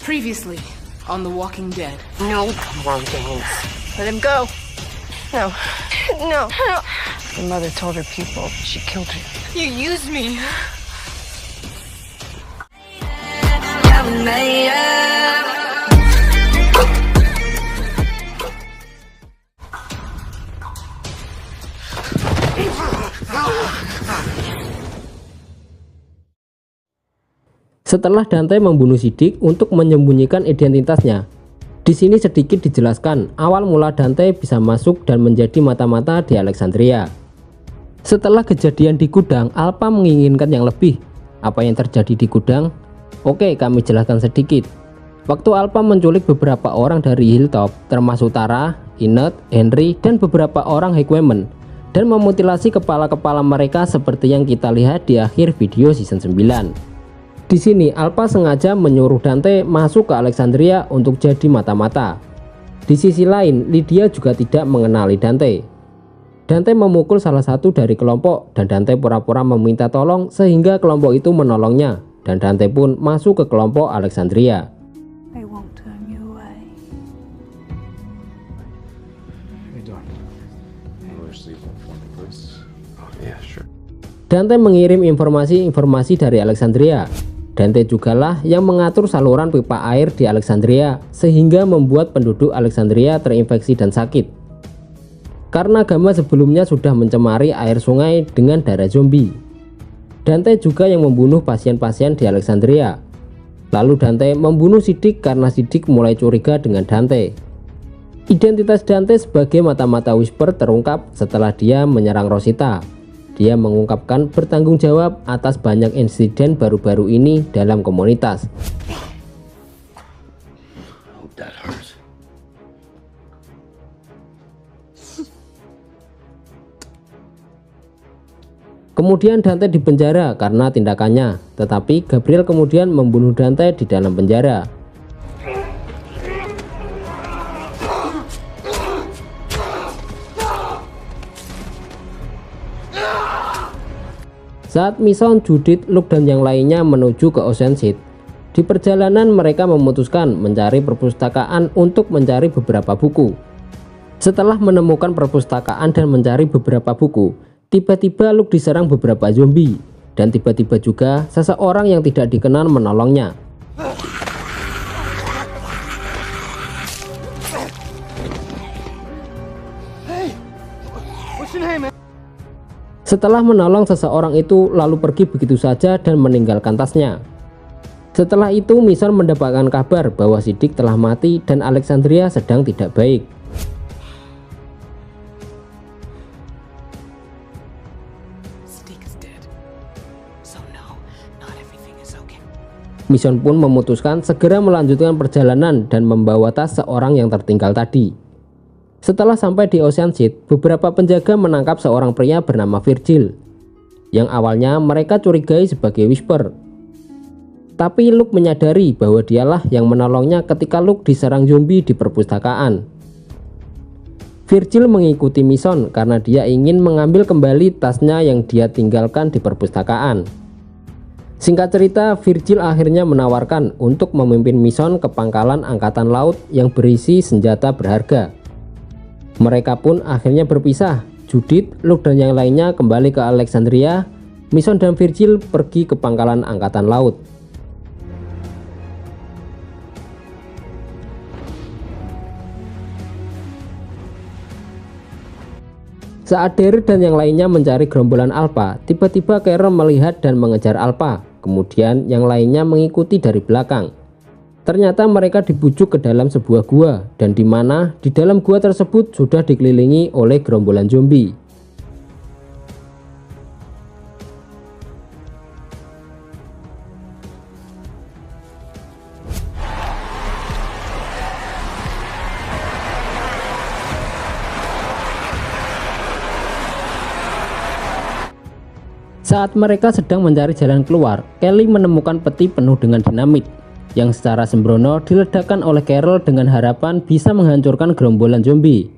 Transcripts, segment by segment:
Previously on The Walking Dead. No more games. Let him go. No. No. No. Your mother told her people she killed her. You used me. Setelah Dante membunuh Siddiq untuk menyembunyikan identitasnya, di sini sedikit dijelaskan awal mula Dante bisa masuk dan menjadi mata-mata di Alexandria. Setelah kejadian di gudang, Alpha menginginkan yang lebih. Apa yang terjadi di gudang? Oke, kami jelaskan sedikit. Waktu Alpha menculik beberapa orang dari Hilltop, termasuk Tara, Inet, Henry, dan beberapa orang Highwaymen, dan memutilasi kepala-kepala mereka seperti yang kita lihat di akhir video season 9. Di sini Alpha sengaja menyuruh Dante masuk ke Alexandria untuk jadi mata-mata. Di sisi lain, Lydia juga tidak mengenali Dante. Dante memukul salah satu dari kelompok dan Dante pura-pura meminta tolong sehingga kelompok itu menolongnya dan Dante pun masuk ke kelompok Alexandria. I won't turn you away. Hey, Doc. We're sleeping for me, please. Oh, yeah, sure. Dante mengirim informasi-informasi dari Alexandria. Dante jugalah yang mengatur saluran pipa air di Alexandria sehingga membuat penduduk Alexandria terinfeksi dan sakit. Karena Gamma sebelumnya sudah mencemari air sungai dengan darah zombie. Dante juga yang membunuh pasien-pasien di Alexandria. Lalu Dante membunuh Siddiq karena Siddiq mulai curiga dengan Dante. Identitas Dante sebagai mata-mata Whisper terungkap setelah dia menyerang Rosita. Dia mengungkapkan bertanggung jawab atas banyak insiden baru-baru ini dalam komunitas. Oh, that hurts. Kemudian Dante dipenjara karena tindakannya, tetapi Gabriel kemudian membunuh Dante di dalam penjara. Saat Mission, Judith, Luke, dan yang lainnya menuju ke Ocean City, di perjalanan mereka memutuskan mencari perpustakaan untuk mencari beberapa buku. Setelah menemukan perpustakaan dan mencari beberapa buku, tiba-tiba Luke diserang beberapa zombie, dan tiba-tiba juga seseorang yang tidak dikenal menolongnya. Hey, what's your name, man? Setelah menolong seseorang itu lalu pergi begitu saja dan meninggalkan tasnya. Setelah itu Mission mendapatkan kabar bahwa Siddiq telah mati dan Alexandria sedang tidak baik. Siddiq is dead. So no, not everything is okay. Mission pun memutuskan segera melanjutkan perjalanan dan membawa tas seorang yang tertinggal tadi. Setelah sampai di Ocean City, beberapa penjaga menangkap seorang pria bernama Virgil, yang awalnya mereka curigai sebagai Whisper. Tapi Luke menyadari bahwa dialah yang menolongnya ketika Luke diserang zombie di perpustakaan. Virgil mengikuti Mission karena dia ingin mengambil kembali tasnya yang dia tinggalkan di perpustakaan. Singkat cerita, Virgil akhirnya menawarkan untuk memimpin Mission ke pangkalan angkatan laut yang berisi senjata berharga. Mereka pun akhirnya berpisah. Judith, Luke, dan yang lainnya kembali ke Alexandria. Mission dan Virgil pergi ke pangkalan angkatan laut. Saat Daryl dan yang lainnya mencari gerombolan Alpha, tiba-tiba Carol melihat dan mengejar Alpha. Kemudian yang lainnya mengikuti dari belakang. Ternyata mereka dibujuk ke dalam sebuah gua, dan di mana di dalam gua tersebut sudah dikelilingi oleh gerombolan zombie. Saat mereka sedang mencari jalan keluar, Kelly menemukan peti penuh dengan dinamit yang secara sembrono diledakkan oleh Carol dengan harapan bisa menghancurkan gerombolan zombie.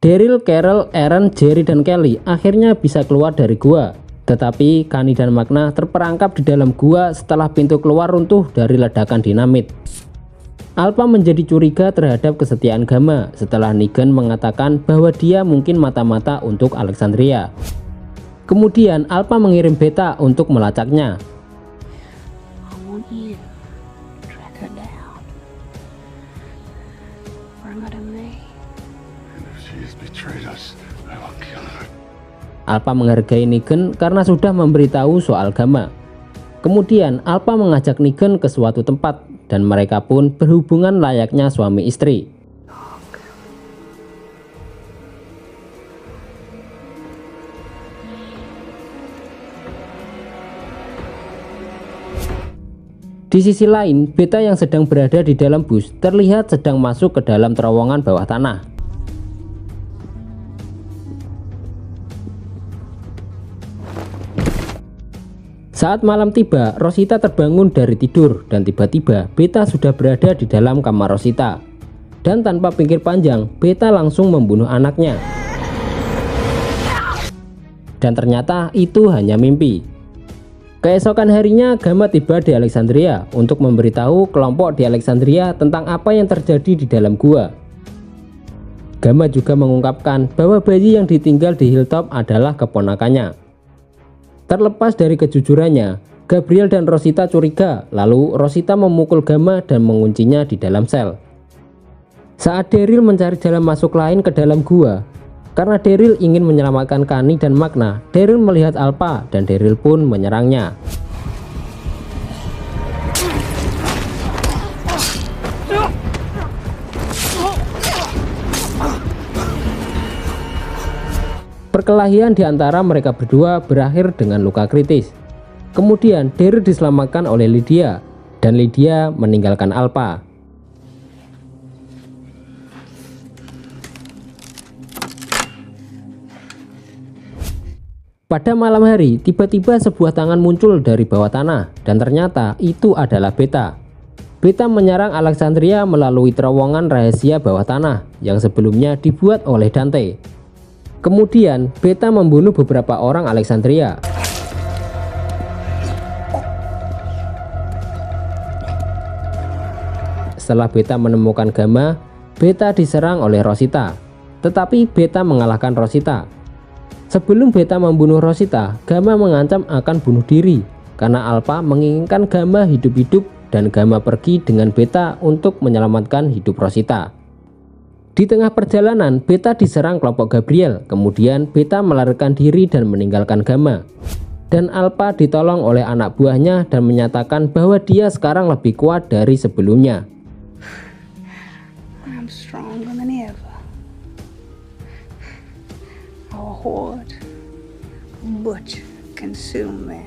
Daryl, Carol, Aaron, Jerry, dan Kelly akhirnya bisa keluar dari gua. Tetapi Kani dan Magna terperangkap di dalam gua setelah pintu keluar runtuh dari ledakan dinamit. Alpha menjadi curiga terhadap kesetiaan Gamma setelah Negan mengatakan bahwa dia mungkin mata-mata untuk Alexandria. Kemudian Alpha mengirim Beta untuk melacaknya. I want you to track her down. Bring her to me. And if she has betrayed us, I will kill her. Alpha menghargai Negan karena sudah memberitahu soal Gamma. Kemudian Alpha mengajak Negan ke suatu tempat dan mereka pun berhubungan layaknya suami istri. Di sisi lain, Beta yang sedang berada di dalam bus terlihat sedang masuk ke dalam terowongan bawah tanah. Saat malam tiba, Rosita terbangun dari tidur dan tiba-tiba Beta sudah berada di dalam kamar Rosita. Dan tanpa pikir panjang, Beta langsung membunuh anaknya. Dan ternyata itu hanya mimpi. Keesokan harinya, Gamma tiba di Alexandria untuk memberitahu kelompok di Alexandria tentang apa yang terjadi di dalam gua. Gamma juga mengungkapkan bahwa bayi yang ditinggal di Hilltop adalah keponakannya. Terlepas dari kejujurannya, Gabriel dan Rosita curiga, lalu Rosita memukul Gamma dan menguncinya di dalam sel. Saat Daryl mencari jalan masuk lain ke dalam gua, karena Daryl ingin menyelamatkan Kani dan Magna, Daryl melihat Alpha dan Daryl pun menyerangnya. Perkelahian di antara mereka berdua berakhir dengan luka kritis. Kemudian Daryl diselamatkan oleh Lydia dan Lydia meninggalkan Alpha. Pada malam hari, tiba-tiba sebuah tangan muncul dari bawah tanah dan ternyata itu adalah Beta. Beta menyerang Alexandria melalui terowongan rahasia bawah tanah yang sebelumnya dibuat oleh Dante. Kemudian, Beta membunuh beberapa orang Alexandria. Setelah Beta menemukan Gamma, Beta diserang oleh Rosita. Tetapi Beta mengalahkan Rosita. Sebelum Beta membunuh Rosita, Gamma mengancam akan bunuh diri karena Alpha menginginkan Gamma hidup-hidup dan Gamma pergi dengan Beta untuk menyelamatkan hidup Rosita. Di tengah perjalanan, Beta diserang kelompok Gabriel, kemudian Beta melarikan diri dan meninggalkan Gamma. Dan Alpha ditolong oleh anak buahnya dan menyatakan bahwa dia sekarang lebih kuat dari sebelumnya. I'm stronger than ever. Our horde, butcher, consume them.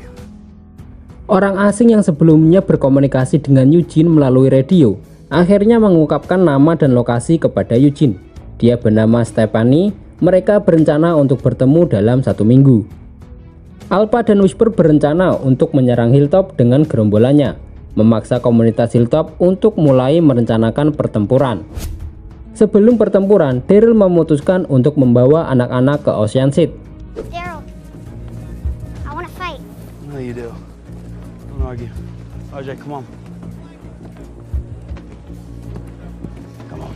Orang asing yang sebelumnya berkomunikasi dengan Eugene melalui radio akhirnya mengungkapkan nama dan lokasi kepada Eugene. Dia bernama Stephanie. Mereka berencana untuk bertemu dalam 1 minggu. Alpha dan Whisper berencana untuk menyerang Hilltop dengan gerombolannya, memaksa komunitas Hilltop untuk mulai merencanakan pertempuran. Sebelum pertempuran, Daryl memutuskan untuk membawa anak-anak ke Ocean Seed. Daryl, I want to fight. No, you do. Don't argue. RJ, come on. Come on.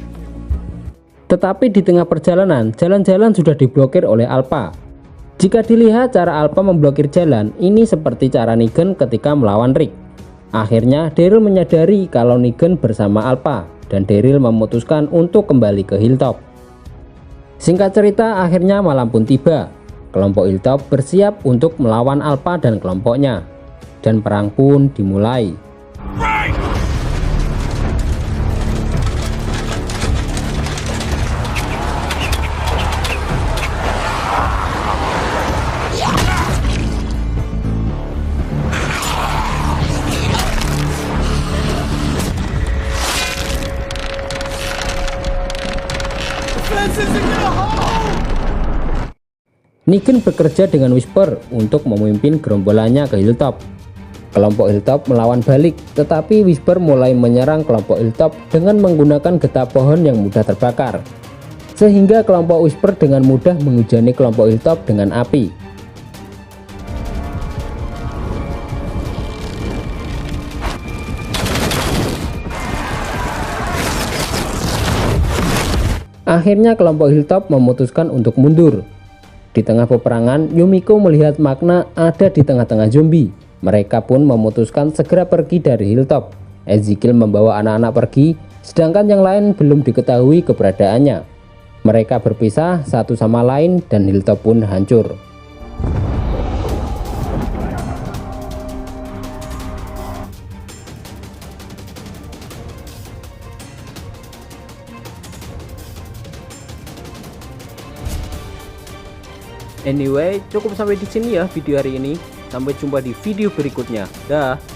Tetapi di tengah perjalanan, jalan-jalan sudah diblokir oleh Alpha. Jika dilihat cara Alpha memblokir jalan, ini seperti cara Negan ketika melawan Rick. Akhirnya Daryl menyadari kalau Negan bersama Alpha, dan Daryl memutuskan untuk kembali ke Hilltop. Singkat cerita, akhirnya malam pun tiba. Kelompok Hilltop bersiap untuk melawan Alpha dan kelompoknya, dan perang pun dimulai. Negan bekerja dengan Whisper untuk memimpin gerombolannya ke Hilltop. Kelompok Hilltop melawan balik, tetapi Whisper mulai menyerang kelompok Hilltop dengan menggunakan getah pohon yang mudah terbakar. sehingga kelompok Whisper dengan mudah menghujani kelompok Hilltop dengan api. Akhirnya kelompok Hilltop memutuskan untuk mundur. Di tengah peperangan, Yumiko melihat Magna ada di tengah-tengah zombie. Mereka pun memutuskan segera pergi dari Hilltop. Ezekiel membawa anak-anak pergi, sedangkan yang lain belum diketahui keberadaannya. Mereka berpisah satu sama lain dan Hilltop pun hancur. Anyway, cukup sampai di sini ya video hari ini. Sampai jumpa di video berikutnya. Dah.